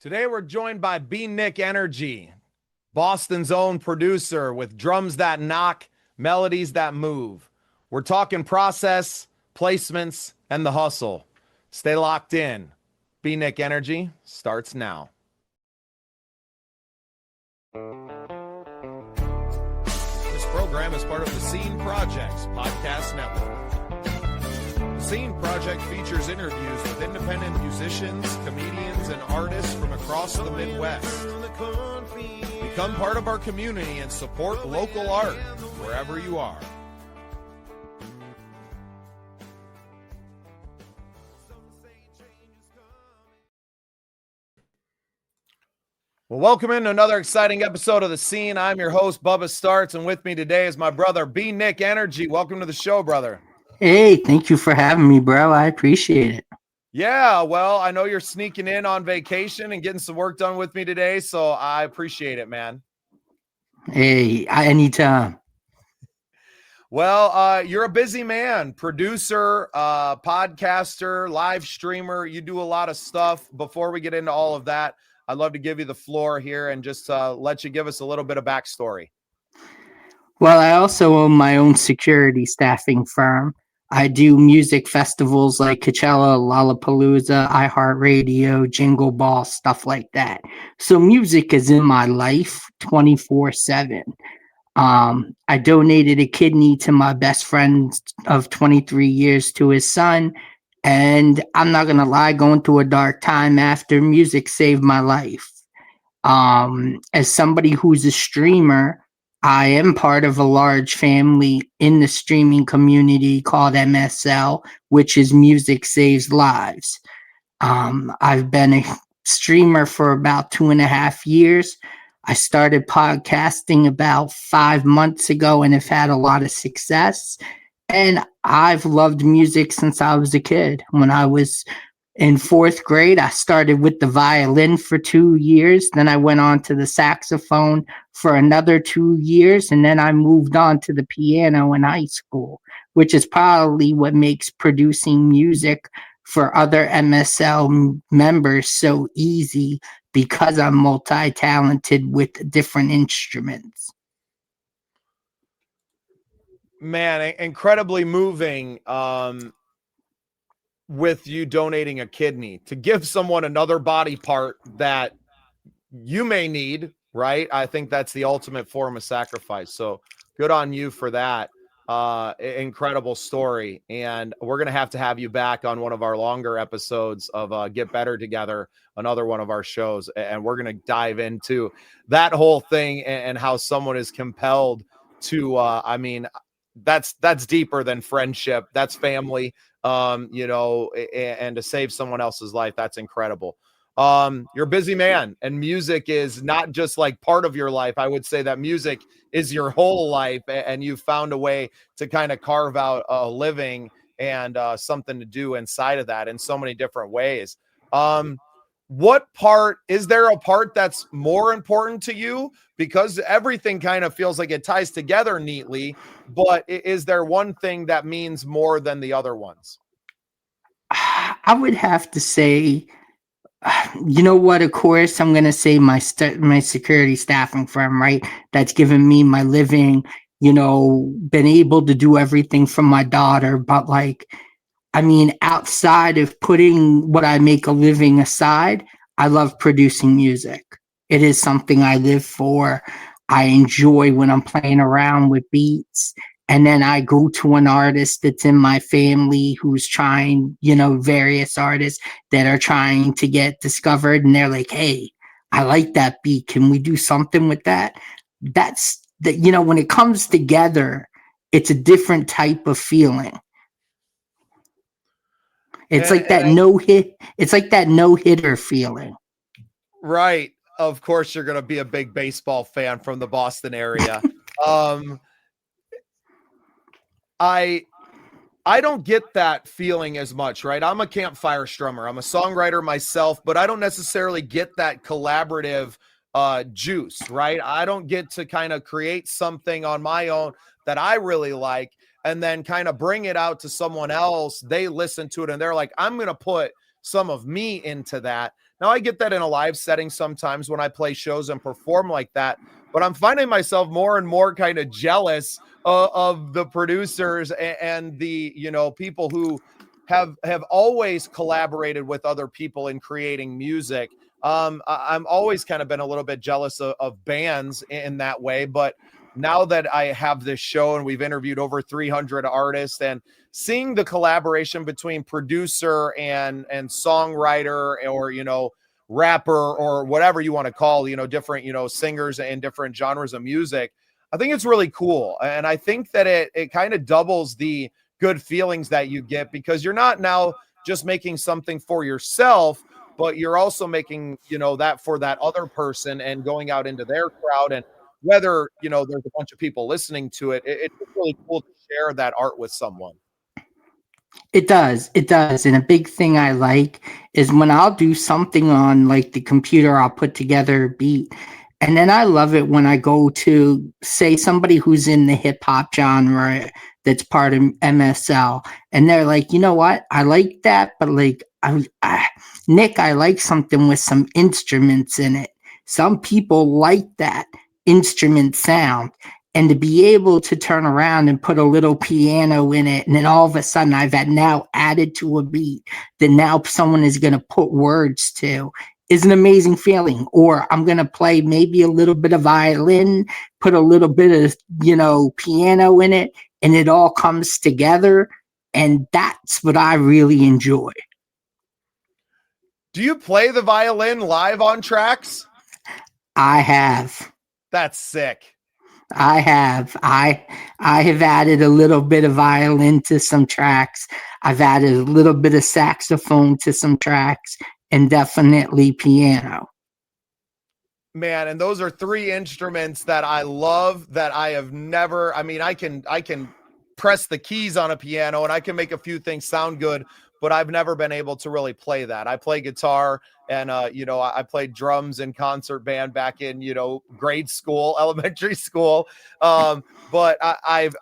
Today we're joined by B-Nick Energy, Boston's own producer with drums that knock, melodies that move. We're talking process, placements, and the hustle. Stay locked in. B-Nick Energy starts now. This program is part of the Scene Project's podcast network. The Scene Project features interviews with independent musicians, comedians, and artists from across the Midwest. Become part of our community and support local art wherever you are. Well, welcome into another exciting episode of The Scene. I'm your host, Bubba Startz, and with me today is my brother, B-Nick Energy. Welcome to the show, brother. Hey, thank you for having me, bro. I appreciate it. Yeah, well, I know you're sneaking in on vacation and getting some work done with me today, so I appreciate it, man. Hey, anytime. Well, you're a busy man, producer, podcaster, live streamer. You do a lot of stuff. Before we get into all of that, I'd love to give you the floor here and just let you give us a little bit of backstory. Well, I also own my own security staffing firm. I do music festivals like Coachella, Lollapalooza, iHeartRadio, Jingle Ball, stuff like that. So music is in my life 24/7. I donated a kidney to my best friend of 23 years to his son. And I'm not going to lie, going through a dark time after, music saved my life. As somebody who's a streamer, I am part of a large family in the streaming community called MSL, which is Music Saves Lives. I've been a streamer for about 2.5 years. I started podcasting about 5 months ago and have had a lot of success. And I've loved music since I was a kid. When I was in 4th grade, I started with the violin for 2 years. Then I went on to the saxophone for another 2 years. And then I moved on to the piano in high school, which is probably what makes producing music for other MSL members so easy, because I'm multi-talented with different instruments. Man, incredibly moving with you donating a kidney to give someone another body part that you may need, right? I think that's the ultimate form of sacrifice. So good on you for that. Incredible story. And we're going to have you back on one of our longer episodes of Get Better Together, another one of our shows. And we're going to dive into that whole thing and how someone is compelled to, that's deeper than friendship. That's family, and to save someone else's life. That's incredible. You're a busy man, and music is not just like part of your life. I would say that music is your whole life, and you've found a way to kind of carve out a living and something to do inside of that in so many different ways. Is there a part that's more important to you? Because everything kind of feels like it ties together neatly, but is there one thing that means more than the other ones? I would have to say, you know what, of course, I'm going to say my security staffing firm, right? That's given me my living, been able to do everything from my daughter. But outside of putting what I make a living aside, I love producing music. It is something I live for. I enjoy when I'm playing around with beats. And then I go to an artist that's in my family who's trying, various artists that are trying to get discovered. And they're like, hey, I like that beat. Can we do something with that? That's when it comes together, it's a different type of feeling. It's like that no-hitter feeling. Right. Of course, you're going to be a big baseball fan from the Boston area. I don't get that feeling as much, right? I'm a campfire strummer. I'm a songwriter myself, but I don't necessarily get that collaborative juice, right? I don't get to kind of create something on my own that I really like and then kind of bring it out to someone else. They listen to it and they're like, I'm going to put some of me into that. Now I get that in a live setting sometimes when I play shows and perform like that, but I'm finding myself more and more kind of jealous of the producers and the, you know, people who have always collaborated with other people in creating music. I'm always kind of been a little bit jealous of bands in that way, but now that I have this show and we've interviewed over 300 artists, and seeing the collaboration between producer and songwriter, or, you know, rapper, or whatever you want to call, you know, different, you know, singers and different genres of music, I think it's really cool. And I think that it kind of doubles the good feelings that you get, because you're not now just making something for yourself, but you're also making, you know, that for that other person and going out into their crowd. And whether, you know, there's a bunch of people listening to it, it's really cool to share that art with someone. It does. It does. And a big thing I like is when I'll do something on like the computer, I'll put together a beat. And then I love it when I go to, say, somebody who's in the hip hop genre that's part of MSL. And they're like, you know what? I like that. But like, Nick, I like something with some instruments in it. Some people like that instrument sound. And to be able to turn around and put a little piano in it, and then all of a sudden I've now added to a beat that now someone is going to put words to, is an amazing feeling. Or I'm going to play maybe a little bit of violin, put a little bit of, you know, piano in it, and it all comes together. And that's what I really enjoy. Do you play the violin live on tracks? I have. That's sick. I have. I have added a little bit of violin to some tracks. I've added a little bit of saxophone to some tracks, and definitely piano. Man, and those are three instruments that I love, that I have never, I mean, I can press the keys on a piano and I can make a few things sound good, but I've never been able to really play that. I play guitar, and you know, I played drums in concert band back in, you know, grade school, elementary school. But I've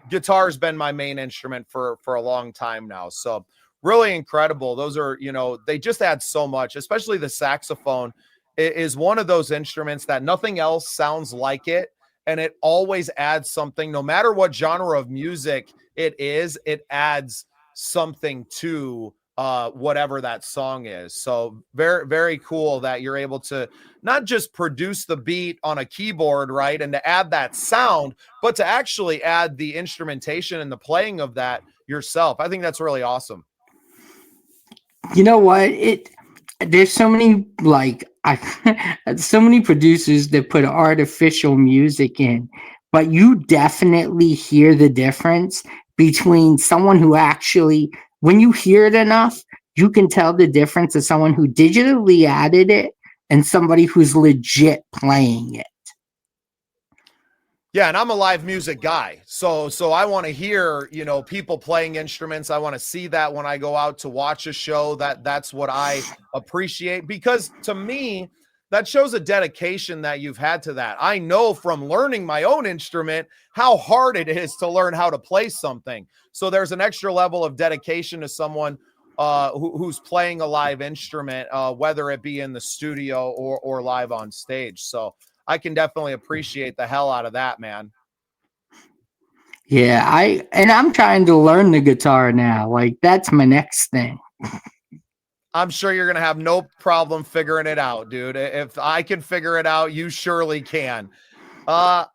guitar's been my main instrument for a long time now. So really incredible. Those are, you know, they just add so much, especially the saxophone is one of those instruments that nothing else sounds like it. And it always adds something, no matter what genre of music it is, it adds something to whatever that song is. So very, very cool that you're able to not just produce the beat on a keyboard, right, and to add that sound, but to actually add the instrumentation and the playing of that yourself. I think that's really awesome. You know what? There's so many, like, so many producers that put artificial music in, but you definitely hear the difference between someone who actually, when you hear it enough, you can tell the difference of someone who digitally added it and somebody who's legit playing it. Yeah, and I'm a live music guy. So I want to hear, you know, people playing instruments. I want to see that when I go out to watch a show. That's what I appreciate, because to me, that shows a dedication that you've had to that. I know from learning my own instrument how hard it is to learn how to play something. So there's an extra level of dedication to someone who's playing a live instrument, whether it be in the studio or live on stage. So I can definitely appreciate the hell out of that, man. Yeah, I'm trying to learn the guitar now. Like, that's my next thing. I'm sure you're going to have no problem figuring it out, dude. If I can figure it out, you surely can.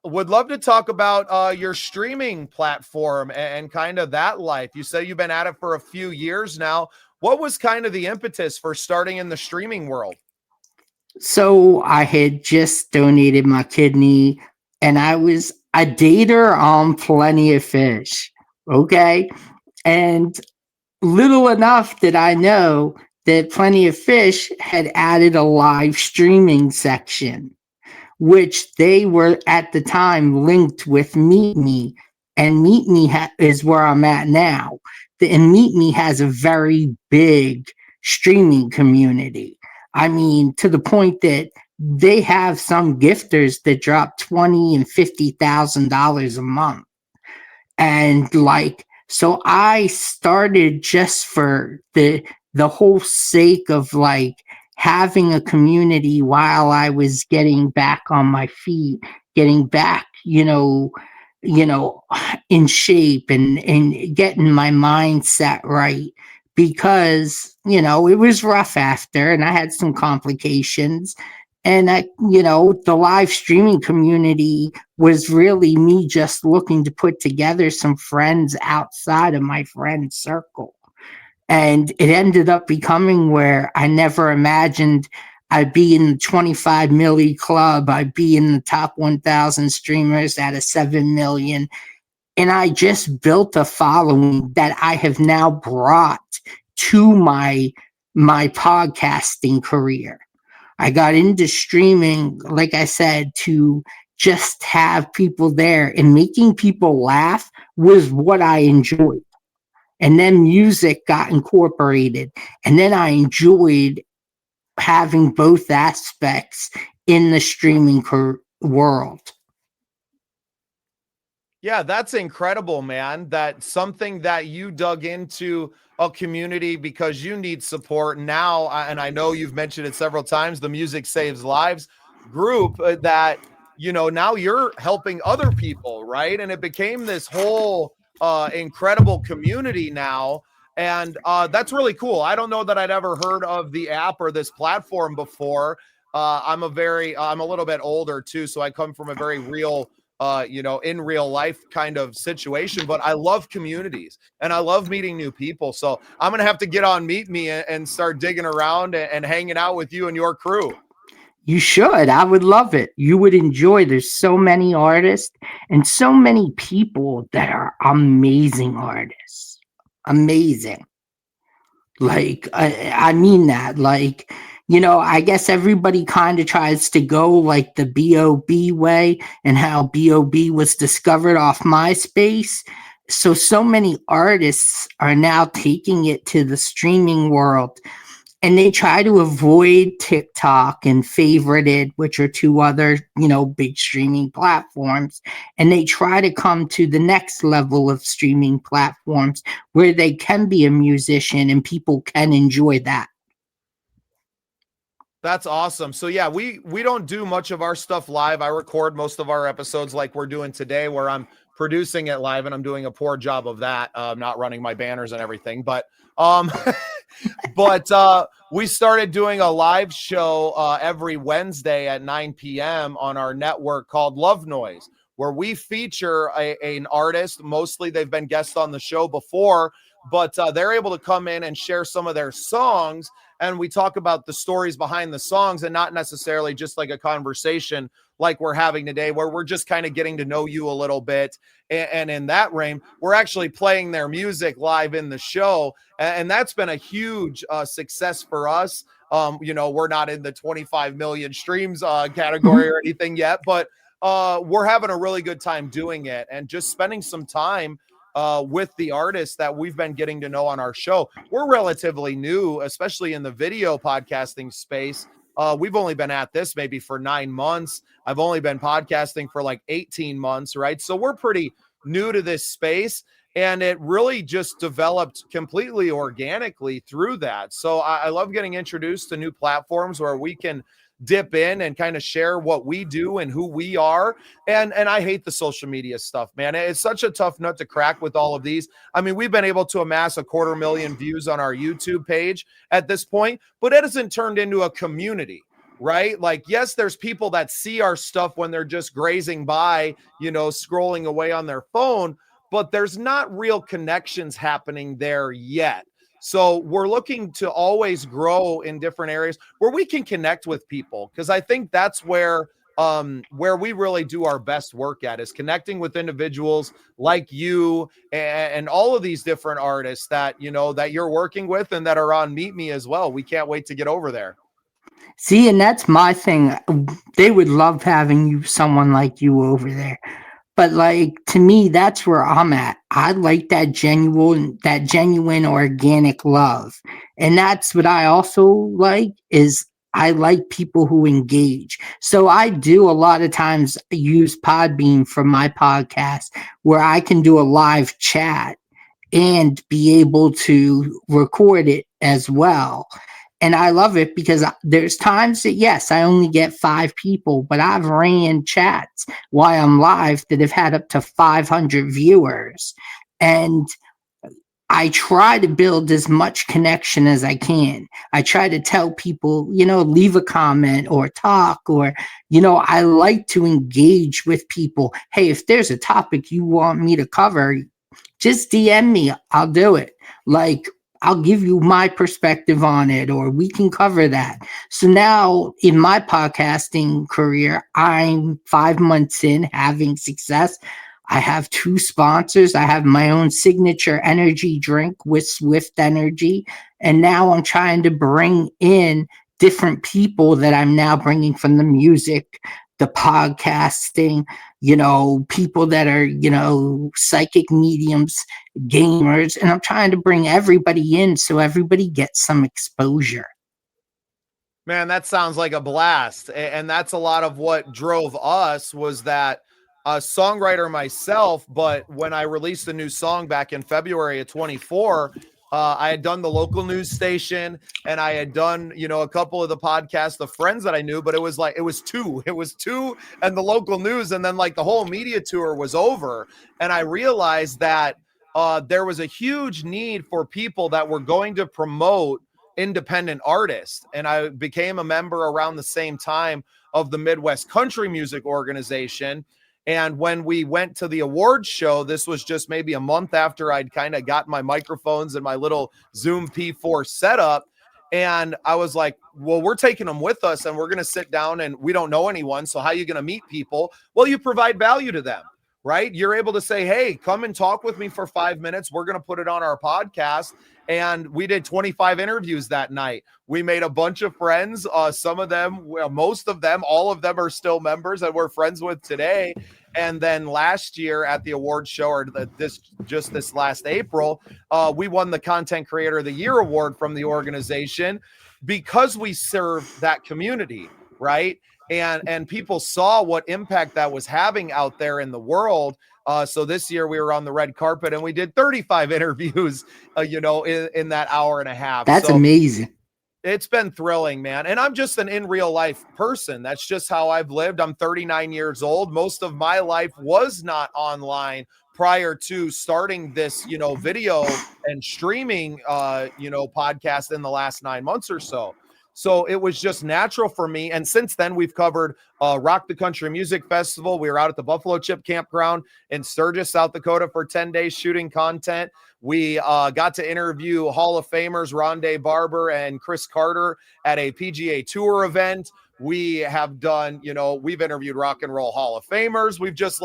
Would love to talk about your streaming platform and kind of that life. You said you've been at it for a few years now. What was kind of the impetus for starting in the streaming world? So I had just donated my kidney, and I was a dater on Plenty of Fish. Okay. And little enough did I know that Plenty of Fish had added a live streaming section, which they were at the time linked with Meet Me. And Meet Me is where I'm at now. And Meet Me has a very big streaming community. I mean, to the point that they have some gifters that drop $20,000 and $50,000 a month. And like, so I started just for the the whole sake of like having a community while I was getting back on my feet, getting back, you know, in shape and getting my mindset right because, it was rough after and I had some complications. And the live streaming community was really me just looking to put together some friends outside of my friend circle. And it ended up becoming where I never imagined I'd be in the 25 milli club. I'd be in the top 1,000 streamers out of 7 million. And I just built a following that I have now brought to my podcasting career. I got into streaming, like I said, to just have people there, and making people laugh was what I enjoyed. And then music got incorporated. And then I enjoyed having both aspects in the streaming world. Yeah, that's incredible, man. That something that you dug into a community because you need support now. And I know you've mentioned it several times, the Music Saves Lives group that, now you're helping other people, right? And it became this whole incredible community now. And that's really cool. I don't know that I'd ever heard of the app or this platform before. I'm a little bit older too. So I come from a very real in real life kind of situation, but I love communities and I love meeting new people. So I'm going to have to get on Meet Me and start digging around and hanging out with you and your crew. You should. I would love it. You would enjoy. There's so many artists and so many people that are amazing artists. Amazing. Like, I mean that. Like, I guess everybody kind of tries to go like the B.O.B. way and how B.O.B. was discovered off MySpace. So many artists are now taking it to the streaming world, and they try to avoid TikTok and Favorited, which are two other, big streaming platforms. And they try to come to the next level of streaming platforms where they can be a musician and people can enjoy that. That's awesome. So yeah, we don't do much of our stuff live. I record most of our episodes like we're doing today, where I'm producing it live, and I'm doing a poor job of that. Not running my banners and everything, but we started doing a live show every Wednesday at 9 p.m. on our network called Love Noise, where we feature an artist. Mostly they've been guests on the show before, but they're able to come in and share some of their songs. And we talk about the stories behind the songs, and not necessarily just like a conversation like we're having today, where we're just kind of getting to know you a little bit. And in that realm, we're actually playing their music live in the show. And that's been a huge success for us. We're not in the 25 million streams category or anything yet, but we're having a really good time doing it and just spending some time with the artists that we've been getting to know on our show. We're relatively new, especially in the video podcasting space. We've only been at this maybe for 9 months. I've only been podcasting for like 18 months, right? So we're pretty new to this space, and it really just developed completely organically through that. So I love getting introduced to new platforms where we can dip in and kind of share what we do and who we are. And I hate the social media stuff, man. It's such a tough nut to crack with all of these. I mean, we've been able to amass 250,000 views on our YouTube page at this point, but it hasn't turned into a community, right? Like, yes, there's people that see our stuff when they're just grazing by, scrolling away on their phone, but there's not real connections happening there yet. So we're looking to always grow in different areas where we can connect with people, because I think that's where we really do our best work at, is connecting with individuals like you and all of these different artists that that you're working with and that are on Meet Me as well. We can't wait to get over there. See, and that's my thing. They would love having someone like you over there. But like, to me, that's where I'm at. I like that genuine organic love. And that's what I also like, is I like people who engage. So I do a lot of times use Podbean for my podcast, where I can do a live chat and be able to record it as well. And I love it because there's times that, yes, I only get 5 people, but I've ran chats while I'm live that have had up to 500 viewers. And I try to build as much connection as I can. I try to tell people, leave a comment or talk, or, I like to engage with people. Hey, if there's a topic you want me to cover, just DM me. I'll do it. Like, I'll give you my perspective on it, or we can cover that. So now in my podcasting career, I'm 5 months in having success. I have 2 sponsors. I have my own signature energy drink with Swift Energy. And now I'm trying to bring in different people that I'm now bringing from the music, the podcasting, people that are, psychic mediums, gamers. And I'm trying to bring everybody in so everybody gets some exposure. Man, that sounds like a blast. And that's a lot of what drove us, was that a songwriter myself, but when I released a new song back in February of 24, I had done the local news station, and I had done, a couple of the podcasts of friends that I knew, but it was 2 and the local news. And then like the whole media tour was over. And I realized that there was a huge need for people that were going to promote independent artists. And I became a member around the same time of the Midwest Country Music Organization. And when we went to the awards show, this was just maybe a month after I'd kind of got my microphones and my little Zoom P4 setup. And I was like, well, we're taking them with us and we're going to sit down, and we don't know anyone. So how are you going to meet people? Well, you provide value to them, right? You're able to say, hey, come and talk with me for 5 minutes. We're going to put it on our podcast. And we did 25 interviews that night. We made a bunch of friends. Some of them, most of them, all of them are still members that we're friends with today. And then last year at the awards show, or this last April, we won the Content Creator of the Year award from the organization because we serve that community, right? And people saw what impact that was having out there in the world. So this year we were on the red carpet and we did 35 interviews, in that hour and a half. That's amazing. It's been thrilling, man. And I'm just an in real life person. That's just how I've lived. I'm 39 years old. Most of my life was not online prior to starting this, video and streaming, podcast in the last 9 months or so. So it was just natural for me. And since then, we've covered Rock the Country Music Festival. We were out at the Buffalo Chip Campground in Sturgis, South Dakota for 10 days shooting content. We got to interview Hall of Famers Rondé Barber and Chris Carter at a PGA Tour event. We have done, we've interviewed Rock and Roll Hall of Famers. We've just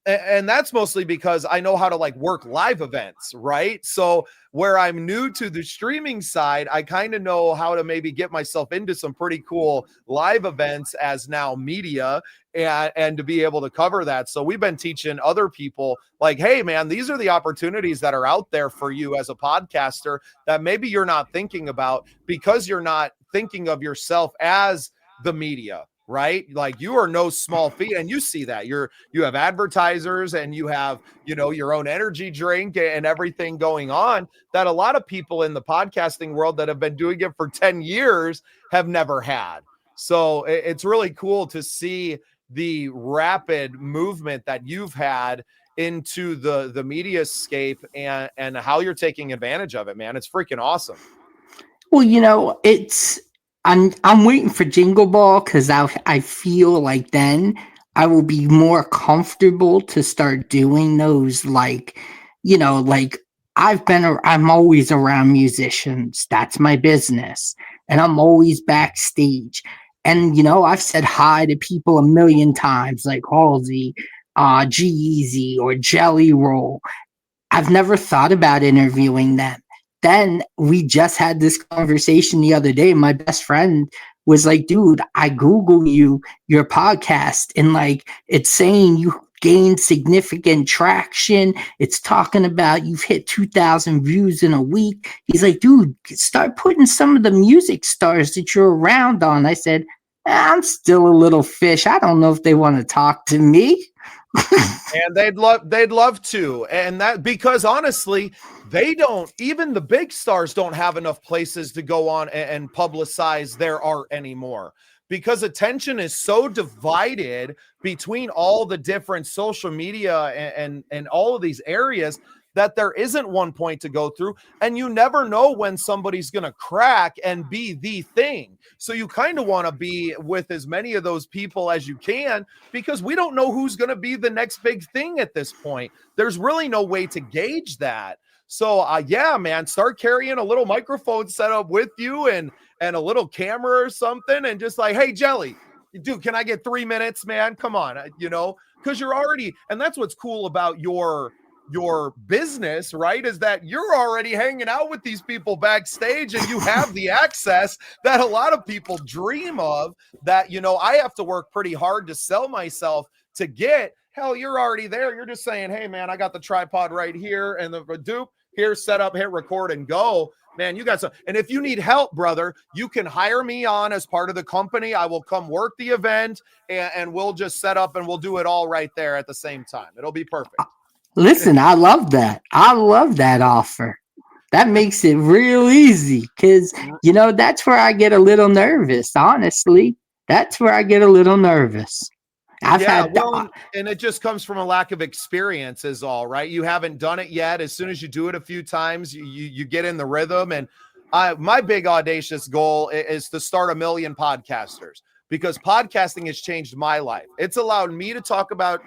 and that's mostly because I know how to work live events, right? So where I'm new to the streaming side, I kind of know how to maybe get myself into some pretty cool live events as now media and to be able to cover that. So we've been teaching other people hey man, these are the opportunities that are out there for you as a podcaster that maybe you're not thinking about because you're not thinking of yourself as the media. Right? You are no small feat, and you see that you have advertisers and you have, your own energy drink and everything going on that a lot of people in the podcasting world that have been doing it for 10 years have never had. So it's really cool to see the rapid movement that you've had into the media scape and how you're taking advantage of it, man. It's freaking awesome. Well, I'm waiting for Jingle Ball because I feel like then I will be more comfortable to start doing those. I'm always around musicians. That's my business, and I'm always backstage. And I've said hi to people a million times, like Halsey, G-Eazy, or Jelly Roll. I've never thought about interviewing them. Then we just had this conversation the other day. My best friend was like, dude, I Google your podcast, and it's saying you gained significant traction. It's talking about you've hit 2,000 views in a week. He's like, dude, start putting some of the music stars that you're around on. I said, I'm still a little fish. I don't know if they want to talk to me. And they'd love to. And that, because honestly, they don't, even the big stars don't have enough places to go on and publicize their art anymore, because attention is so divided between all the different social media and all of these areas, that there isn't one point to go through, and you never know when somebody's going to crack and be the thing. So you kind of want to be with as many of those people as you can, because we don't know who's going to be the next big thing at this point. There's really no way to gauge that. So yeah, man, start carrying a little microphone set up with you and a little camera or something, and just like, hey, Jelly, dude, can I get 3 minutes, man? Come on, because you're already, and that's what's cool about your business, right, is that you're already hanging out with these people backstage, and you have the access that a lot of people dream of, that I have to work pretty hard to sell myself to get. Hell, you're already there. You're just saying, hey man, I got the tripod right here and the dupe here, set up, hit record, and go. Man, you got some. And if you need help, brother, you can hire me on as part of the company. I will come work the event, and we'll just set up and we'll do it all right there at the same time. It'll be perfect. Listen, I love that. I love that offer. That makes it real easy, because, that's where I get a little nervous, honestly. That's where I get a little nervous. And it just comes from a lack of experience is all, right? You haven't done it yet. As soon as you do it a few times, you get in the rhythm. And my big audacious goal is to start 1 million podcasters, because podcasting has changed my life. It's allowed me to talk about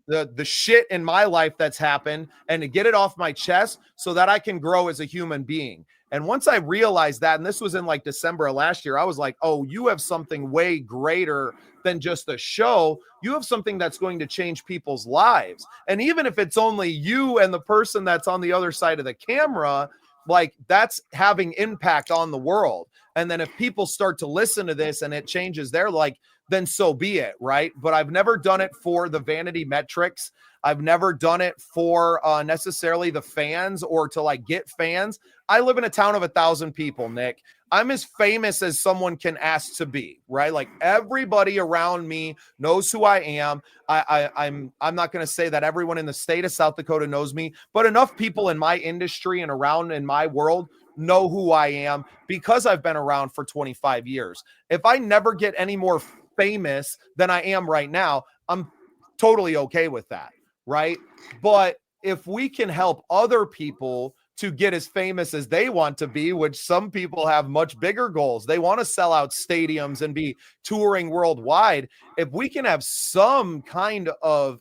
the shit in my life that's happened and to get it off my chest so that I can grow as a human being. And once I realized that, and this was in like December of last year, I was like, oh, you have something way greater than just a show. You have something that's going to change people's lives. And even if it's only you and the person that's on the other side of the camera, like, that's having impact on the world. And then if people start to listen to this and it changes their life, then so be it, right? But I've never done it for the vanity metrics. I've never done it for necessarily the fans or to like get fans. I live in a town of 1,000 people, Nick. I'm as famous as someone can ask to be, right? Like, everybody around me knows who I am. I'm not going to say that everyone in the state of South Dakota knows me, but enough people in my industry and around in my world know who I am, because I've been around for 25 years. If I never get any more famous than I am right now, I'm totally okay with that, right? But if we can help other people to get as famous as they want to be, which some people have much bigger goals, they want to sell out stadiums and be touring worldwide. If we can have some kind of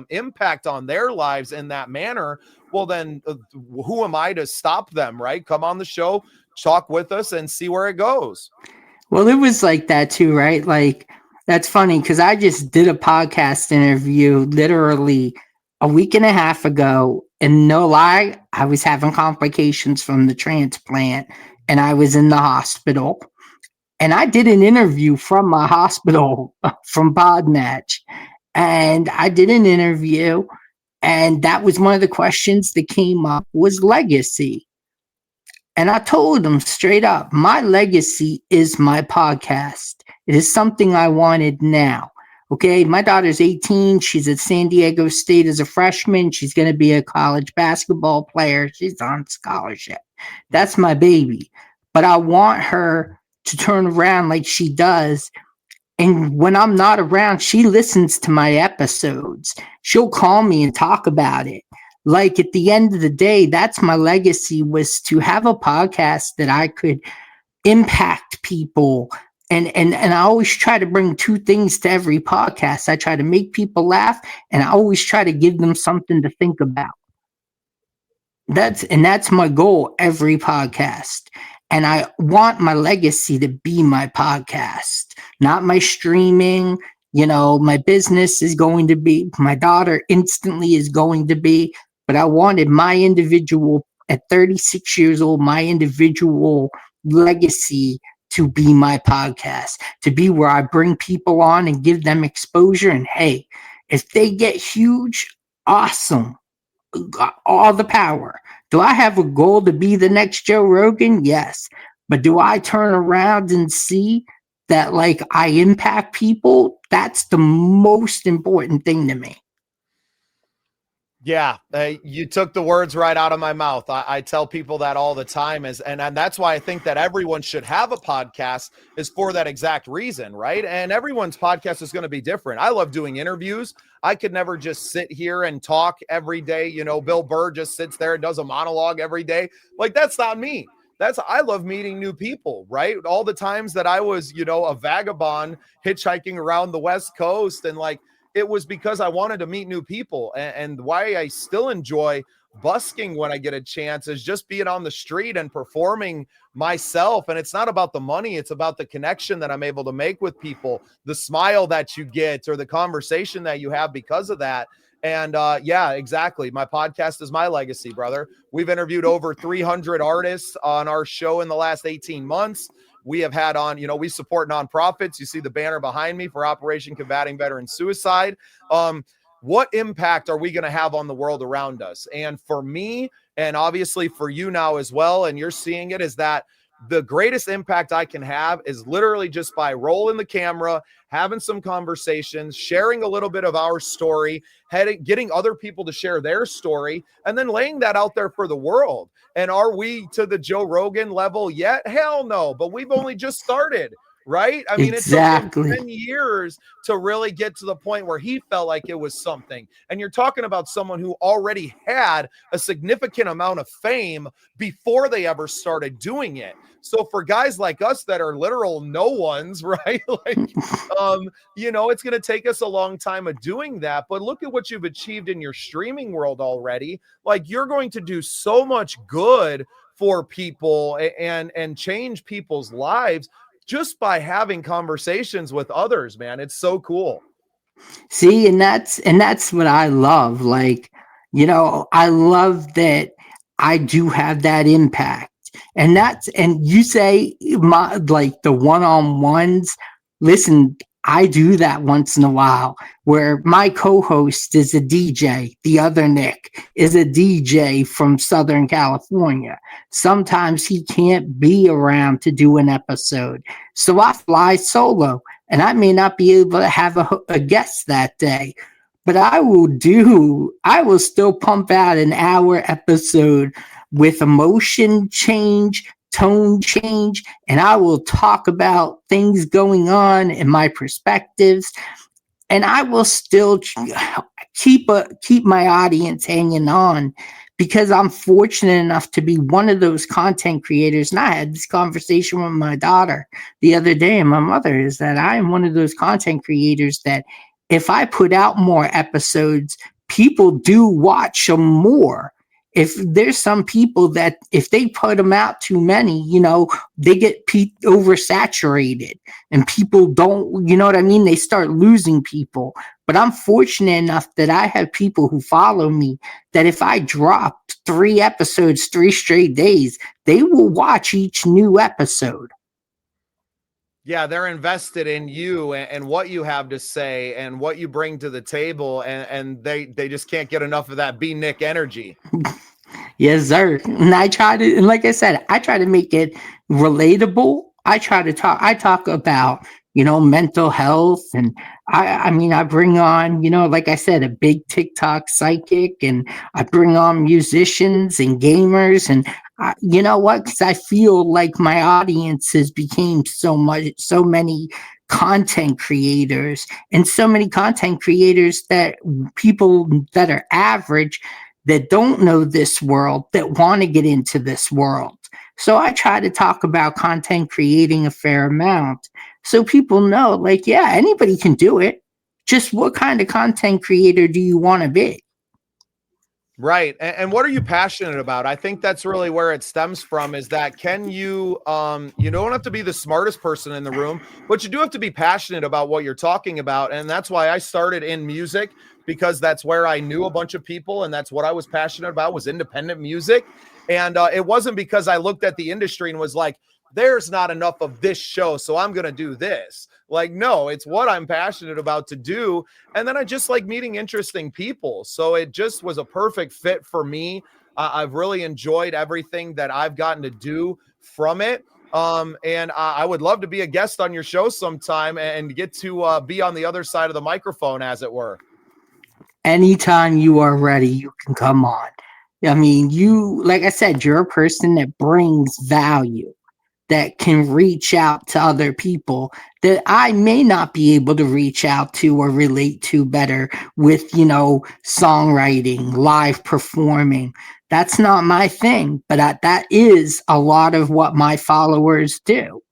impact on their lives in that manner, well, then who am I to stop them, right? Come on the show, talk with us, and see where it goes. Well, it was like that too, right? Like, that's funny, because I just did a podcast interview literally a week and a half ago, and no lie, I was having complications from the transplant, and I was in the hospital. And I did an interview from my hospital from Podmatch, and I did an interview, and that was one of the questions that came up, was legacy. And I told them straight up, my legacy is my podcast. It is something I wanted now. Okay, my daughter's 18. She's at San Diego State as a freshman. She's going to be a college basketball player. She's on scholarship. That's my baby. But I want her to turn around like she does. And when I'm not around, she listens to my episodes. She'll call me and talk about it. Like, at the end of the day, that's my legacy, was to have a podcast that I could impact people. And I always try to bring two things to every podcast. I try to make people laugh, and I always try to give them something to think about. That's my goal every podcast. And I want my legacy to be my podcast, not my streaming. My business is going to be, my daughter instantly is going to be, but I wanted my individual, at 36 years old, my individual legacy to be my podcast, to be where I bring people on and give them exposure. And hey, if they get huge, awesome, all the power. Do I have a goal to be the next Joe Rogan? Yes. But do I turn around and see that, like, I impact people? That's the most important thing to me. Yeah, you took the words right out of my mouth. I tell people that all the time, and that's why I think that everyone should have a podcast, is for that exact reason, right? And everyone's podcast is going to be different. I love doing interviews. I could never just sit here and talk every day. You know, Bill Burr just sits there and does a monologue every day. Like, that's not me. I love meeting new people, right? All the times that I was, you know, a vagabond hitchhiking around the West Coast, and like, it was because I wanted to meet new people. And why I still enjoy busking when I get a chance is just being on the street and performing myself. And it's not about the money, it's about the connection that I'm able to make with people, the smile that you get, or the conversation that you have because of that. And yeah, exactly. My podcast is my legacy, brother. We've interviewed over 300 artists on our show in the last 18 months. We have had on, you know, we support nonprofits. You see the banner behind me for Operation Combating Veteran Suicide. What impact are we going to have on the world around us? And for me, and obviously for you now as well, and you're seeing it, is that the greatest impact I can have is literally just by rolling the camera, having some conversations, sharing a little bit of our story, getting other people to share their story, and then laying that out there for the world. And are we to the Joe Rogan level yet? Hell no, but we've only just started, right? I mean, it took him 10 years to really get to the point where he felt like it was something. And you're talking about someone who already had a significant amount of fame before they ever started doing it. So for guys like us that are literal no ones, right? Like, you know, it's going to take us a long time of doing that. But look at what you've achieved in your streaming world already. Like, you're going to do so much good for people and change people's lives just by having conversations with others, man. It's so cool. See, and that's what I love. Like, you know, I love that I do have that impact. And you say my, like, the one-on-ones, listen, I do that once in a while, where my co-host is a DJ. The other Nick is a DJ from Southern California. Sometimes he can't be around to do an episode. So I fly solo, and I may not be able to have a guest that day, but I will still pump out an hour episode with emotion change, tone change, and I will talk about things going on and my perspectives, and I will still keep my audience hanging on, because I'm fortunate enough to be one of those content creators. And I had this conversation with my daughter the other day, and my mother, is that I am one of those content creators that if I put out more episodes, people do watch them more. If there's some people that if they put them out too many, you know, they get oversaturated and people don't, you know what I mean? They start losing people. But I'm fortunate enough that I have people who follow me that if I drop 3 episodes, 3 straight days, they will watch each new episode. Yeah, they're invested in you and what you have to say and what you bring to the table, and they just can't get enough of that B Nick energy. Yes, sir. And and like I said, I try to make it relatable. I talk about, you know, mental health. And I mean, I bring on, you know, like I said, a big TikTok psychic, and I bring on musicians and gamers. And you know what? Because I feel like my audience has became so many content creators, and so many content creators that people that are average, that don't know this world, that want to get into this world. So I try to talk about content creating a fair amount, so people know, like, yeah, anybody can do it. Just what kind of content creator do you want to be? Right. And what are you passionate about? I think that's really where it stems from, is that can you, you don't have to be the smartest person in the room, but you do have to be passionate about what you're talking about. And that's why I started in music, because that's where I knew a bunch of people. And that's what I was passionate about, was independent music. And it wasn't because I looked at the industry and was like, there's not enough of this show, so I'm going to do this. Like, no, it's what I'm passionate about to do. And then I just like meeting interesting people. So it just was a perfect fit for me. I've really enjoyed everything that I've gotten to do from it. And I would love to be a guest on your show sometime and get to be on the other side of the microphone, as it were. Anytime you are ready, you can come on. I mean, you, like I said, you're a person that brings value, that can reach out to other people that I may not be able to reach out to or relate to better with, songwriting, live performing. That's not my thing, but that is a lot of what my followers do.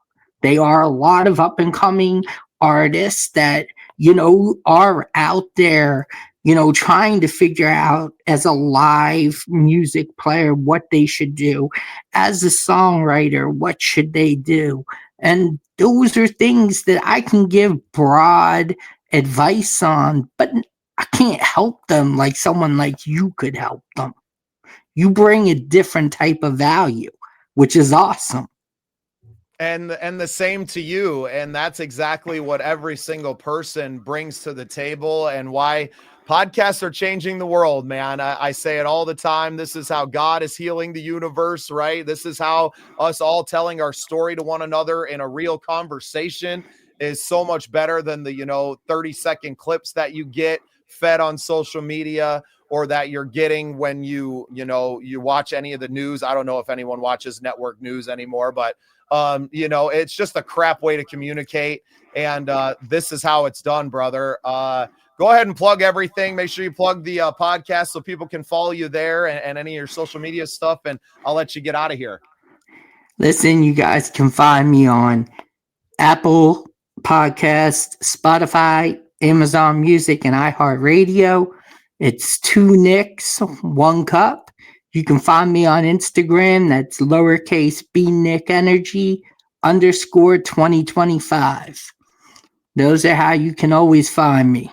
They are a lot of up and coming artists that, are out there, trying to figure out as a live music player what they should do. As a songwriter, what should they do? And those are things that I can give broad advice on, but I can't help them like someone like you could help them. You bring a different type of value, which is awesome. And the same to you, and that's exactly what every single person brings to the table, and why podcasts are changing the world, man. I say it all the time. This is how God is healing the universe, right? This is how us all telling our story to one another in a real conversation is so much better than the 30-second clips that you get fed on social media, or that you're getting when you watch any of the news. I don't know if anyone watches network news anymore, but it's just a crap way to communicate. And this is how it's done, brother. Go ahead and plug everything. Make sure you plug the podcast so people can follow you there, and any of your social media stuff. And I'll let you get out of here. Listen, you guys can find me on Apple Podcast, Spotify, Amazon Music, and iHeartRadio. It's 2 Nicks, 1 Cup. You can find me on Instagram. That's lowercase b Nick Energy _2025. Those are how you can always find me.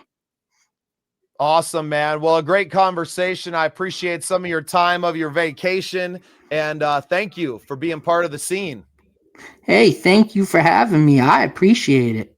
Awesome, man. Well, a great conversation. I appreciate some of your time of your vacation, and thank you for being part of the scene. Hey, thank you for having me. I appreciate it.